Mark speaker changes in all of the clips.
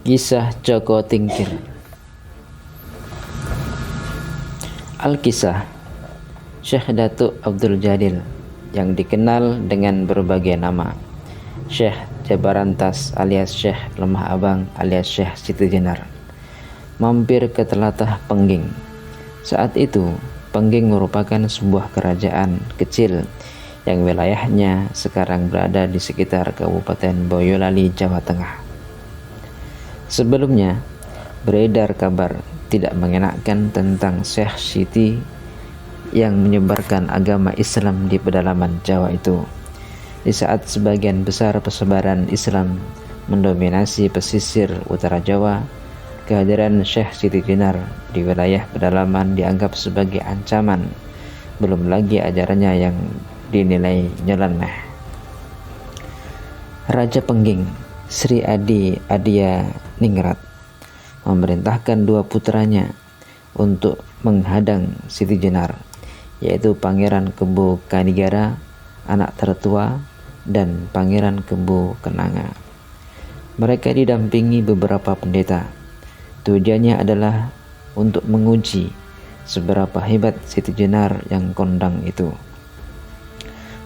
Speaker 1: Kisah Joko Tingkir. Al-Kisah Syekh Datuk Abdul Jalil yang dikenal dengan berbagai nama, Syekh Jabarantas alias Syekh Lemah Abang alias Syekh Siti Jenar, mampir ke telatah Pengging. Saat itu Pengging merupakan sebuah kerajaan kecil yang wilayahnya sekarang berada di sekitar Kabupaten Boyolali, Jawa Tengah. Sebelumnya beredar kabar tidak mengenakan tentang Syekh Siti yang menyebarkan agama Islam di pedalaman Jawa itu. Di saat sebagian besar persebaran Islam mendominasi pesisir utara Jawa, kehadiran Syekh Siti Jenar di wilayah pedalaman dianggap sebagai ancaman, belum lagi ajarannya yang dinilai nyeleneh. Raja Pengging, Sri Adi Adia Ningrat, memerintahkan dua putranya untuk menghadang Siti Jenar, yaitu Pangeran Kebo Kanigara, anak tertua, dan Pangeran Kebo Kenanga. Mereka didampingi beberapa pendeta. Tujuannya adalah untuk menguji seberapa hebat Siti Jenar yang kondang itu.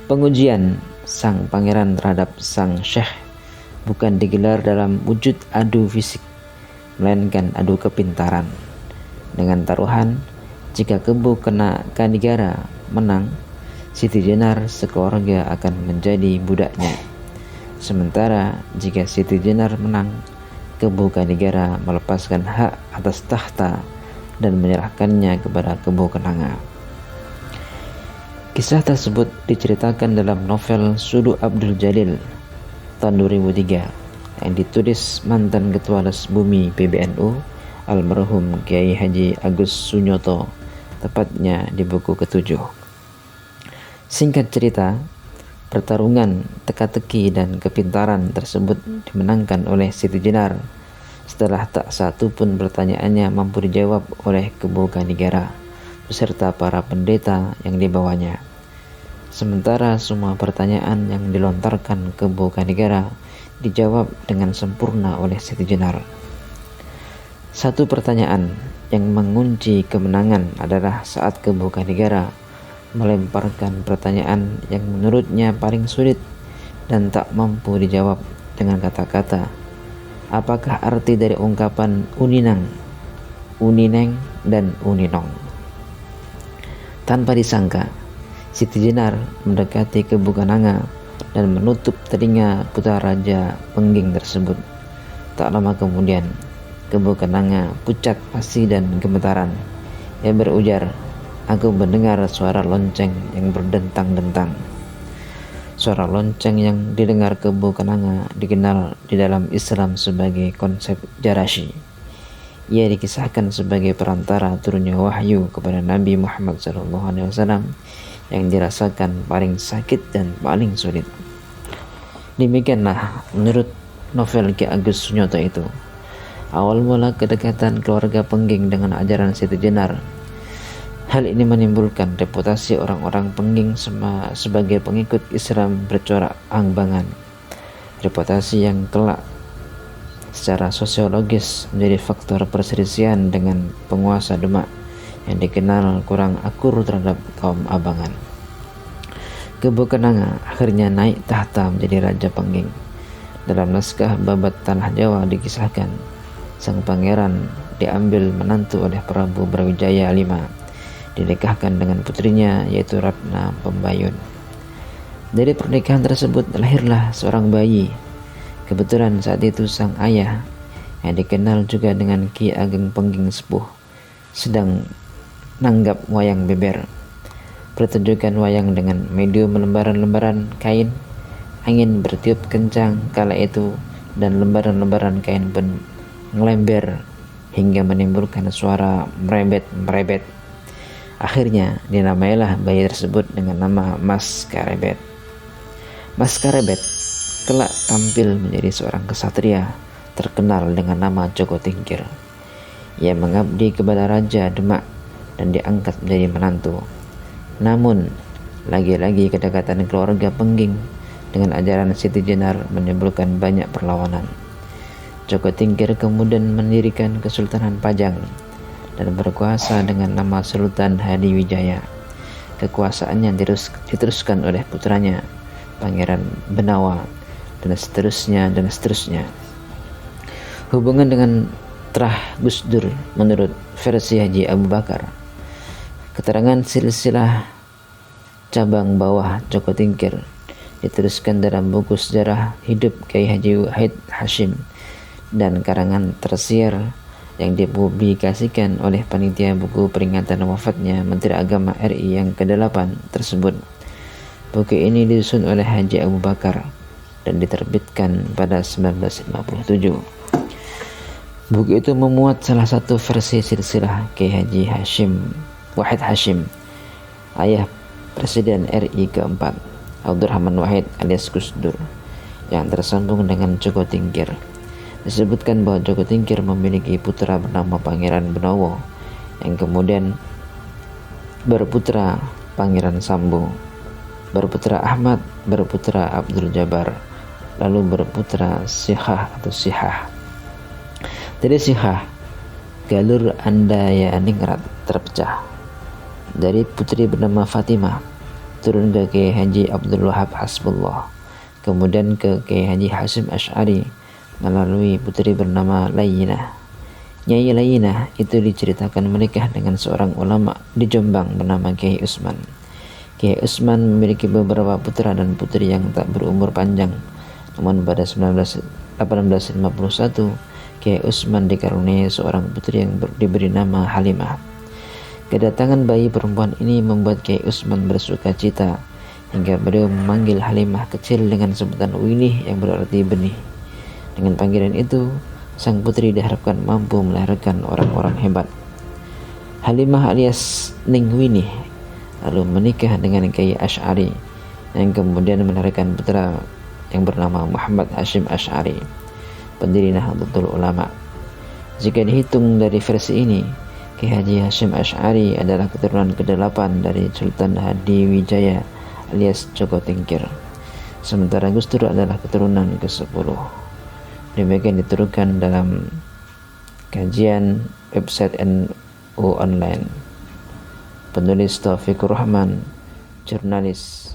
Speaker 1: Pengujian sang pangeran terhadap sang syekh bukan digelar dalam wujud adu fisik, melainkan adu kepintaran. Dengan taruhan, jika Kebo Kanigara menang, Siti Jenar sekeluarga akan menjadi budaknya. Sementara jika Siti Jenar menang, Kebo Kanigara melepaskan hak atas tahta dan menyerahkannya kepada Kebo Kenanga. Kisah tersebut diceritakan dalam novel Sudu Abdul Jalil tahun 2003 yang ditulis mantan Ketua Les Bumi PBNU almarhum Kiai Haji Agus Sunyoto, tepatnya di buku ke-7. Singkat cerita, pertarungan teka-teki dan kepintaran tersebut dimenangkan oleh Siti Jenar setelah tak satu pun pertanyaannya mampu dijawab oleh Kebo Kanigara beserta para pendeta yang dibawanya. Sementara semua pertanyaan yang dilontarkan Kebo Kanigara dijawab dengan sempurna oleh Siti Jenar. Satu pertanyaan yang mengunci kemenangan adalah saat Kebo Kanigara melemparkan pertanyaan yang menurutnya paling sulit dan tak mampu dijawab dengan kata-kata. Apakah arti dari ungkapan uninang, unineng, dan uninong? Tanpa disangka, Siti Jenar mendekati Kebo Kenanga dan menutup telinga putra Raja Pengging tersebut. Tak lama kemudian, Kebo Kenanga pucat pasi dan gemetaran. Ia berujar, "Aku mendengar suara lonceng yang berdentang-dentang." Suara lonceng yang didengar Kebo Kenanga dikenal di dalam Islam sebagai konsep jarashi. Ia dikisahkan sebagai perantara turunnya wahyu kepada Nabi Muhammad SAW yang dirasakan paling sakit dan paling sulit. Demikianlah menurut novel Ki Agus Sunyoto itu awal mula kedekatan keluarga Pengging dengan ajaran Siti Jenar. Hal ini menimbulkan reputasi orang-orang Pengging sebagai pengikut Islam bercorak angbangan. Reputasi yang kelak secara sosiologis menjadi faktor perselisihan dengan penguasa Demak yang dikenal kurang akur terhadap kaum abangan. Kebo Kenanga akhirnya naik tahta menjadi Raja Pengging. Dalam naskah Babat Tanah Jawa dikisahkan, sang pangeran diambil menantu oleh Prabu Brawijaya V, dinikahkan dengan putrinya yaitu Ratna Pembayun. Dari pernikahan tersebut lahirlah seorang bayi. Kebetulan saat itu sang ayah yang dikenal juga dengan Ki Ageng Pengging Sepuh sedang nanggap wayang beber. Pertunjukan wayang dengan medium lembaran-lembaran kain, angin bertiup kencang kala itu dan lembaran-lembaran kain pun ngelember hingga menimbulkan suara merebet-merebet. Akhirnya dinamailah bayi tersebut dengan nama Mas Karebet. Mas Karebet kelak tampil menjadi seorang kesatria terkenal dengan nama Joko Tingkir. Ia mengabdi kepada Raja Demak dan diangkat menjadi menantu. Namun, lagi-lagi kedekatan keluarga Pengging dengan ajaran Siti Jenar menimbulkan banyak perlawanan. Joko Tingkir kemudian mendirikan Kesultanan Pajang dan berkuasa dengan nama Sultan Hadiwijaya. Kekuasaannya diteruskan oleh putranya Pangeran Benawa dan seterusnya dan seterusnya. Hubungan dengan Trah Gus Dur menurut versi Haji Abu Bakar. Keterangan silsilah cabang bawah Joko Tingkir diteruskan dalam buku sejarah hidup Kiai Haji Wahid Hashim dan karangan tersier yang dipublikasikan oleh panitia buku peringatan wafatnya Menteri Agama RI yang ke-8 tersebut. Buku ini disusun oleh Haji Abu Bakar dan diterbitkan pada 1957. Buku itu memuat salah satu versi silsilah Kiai Haji Wahid Hashim, ayah Presiden RI keempat, Abdurrahman Wahid alias Gus Dur, yang tersambung dengan Joko Tingkir. Disebutkan bahwa Joko Tingkir memiliki putra bernama Pangeran Benowo yang kemudian berputra Pangeran Sambo, berputra Ahmad, berputra Abdul Jabbar, lalu berputra Sihah atau Sihah. Dari Sihah, galur Andayaningrat terpecah. Dari putri bernama Fatimah turun ke Kiai Haji Abdul Wahab Hasbullah, kemudian ke Kiai Haji Hasyim Asy'ari melalui putri bernama Layyinah. Nyai Layyinah itu diceritakan menikah dengan seorang ulama di Jombang bernama Kiai Usman. Kiai Usman memiliki beberapa putra dan putri yang tak berumur panjang. Namun pada 1851, Kiai Usman dikaruniai seorang putri yang diberi nama Halimah. Kedatangan bayi perempuan ini membuat Kiai Usman bersuka cita hingga beliau memanggil Halimah kecil dengan sebutan Winih yang berarti benih. Dengan panggilan itu, sang putri diharapkan mampu melahirkan orang-orang hebat. Halimah alias Ning Winih lalu menikah dengan Kiai Asy'ari yang kemudian melahirkan putra yang bernama Muhammad Hasyim Asy'ari, pendiri Nahdlatul Ulama. Jika dihitung dari versi ini, Kiai Haji Hasyim Asy'ari adalah keturunan ke-8 dari Sultan Hadiwijaya alias Joko Tingkir. Sementara Gus Dur adalah keturunan ke-10. Demikian diturunkan dalam kajian website NU Online. Penulis Taufikur Rahman, jurnalis